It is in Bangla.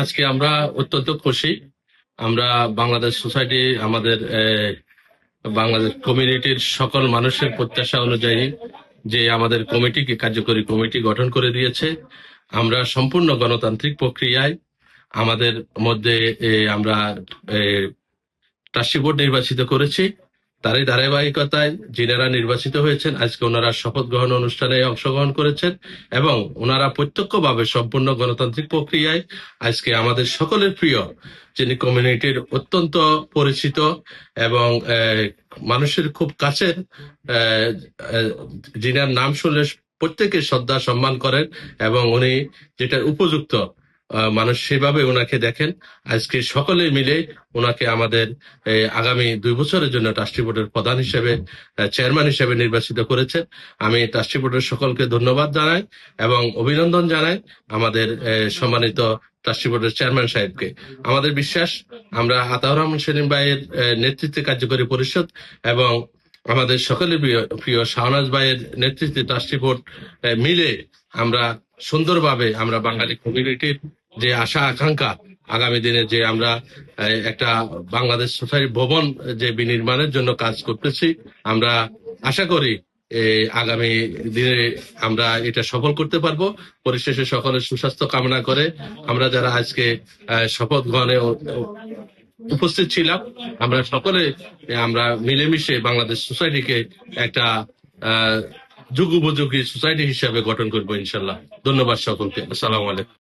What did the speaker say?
আজকে আমরা অত্যন্ত খুশি। আমরা বাংলাদেশ সোসাইটি আমাদের বাংলাদেশ কমিউনিটির সকল মানুষের প্রত্যাশা অনুযায়ী যে আমাদের কমিটিকে কার্যকরী কমিটি গঠন করে দিয়েছে। আমরা সম্পূর্ণ গণতান্ত্রিক প্রক্রিয়ায় আমাদের মধ্যে আমরা ট্রাস্টি বোর্ড নির্বাচিত করেছি। তারই ধারাবাহিকতায় যিনারা নির্বাচিত হয়েছেন আজকে ওনারা শপথ গ্রহণ অনুষ্ঠানে অংশগ্রহণ করেছেন এবং ওনারা প্রত্যক্ষভাবে সম্পূর্ণ গণতান্ত্রিক প্রক্রিয়ায় আজকে আমাদের সকলের প্রিয়, যিনি কমিউনিটির অত্যন্ত পরিচিত এবং মানুষের খুব কাছের, যিনার নাম শুনলে প্রত্যেকে শ্রদ্ধা সম্মান করেন এবং উনি যেটা উপযুক্ত মানুষ সেভাবে ওনাকে দেখেন। আজকে সকলে মিলে ওনাকে আমাদের আগামী 2 বছরের জন্য ট্রাস্টি বোর্ডের প্রধান হিসেবে, চেয়ারম্যান হিসেবে নির্বাচিত করেছেন। আমি ট্রাস্টি বোর্ডের সকলকে ধন্যবাদ জানাই এবং অভিনন্দন জানাই আমাদের সম্মানিত ট্রাস্টি বোর্ডের চেয়ারম্যান সাহেবকে। আমাদের বিশ্বাস আমরা আতাউর রহমান সেলিম ভাইয়ের নেতৃত্বে কার্যকরী পরিষদ এবং আমাদের সকলের প্রিয় শাহনাজ ভাইয়ের নেতৃত্বে ট্রাস্টি বোর্ড মিলে আমরা সুন্দরভাবে আমরা বাঙালি কমিউনিটির যে আশা আকাঙ্ক্ষা, আগামী দিনে যে আমরা একটা বাংলাদেশ সোসাইটি ভবন যে বিনির্মাণের জন্য কাজ করতেছি, আমরা আশা করি আগামী দিনে আমরা এটা সফল করতে পারবো। পরিশেষে সকলের সুস্বাস্থ্য কামনা করে আমরা যারা আজকে শপথ গ্রহণে উপস্থিত ছিলাম, আমরা সকলে আমরা মিলেমিশে বাংলাদেশ সোসাইটিকে একটা যুগোপযোগী সোসাইটি হিসাবে গঠন করবো ইনশাল্লাহ। ধন্যবাদ সকলকে। আসসালামু আলাইকুম।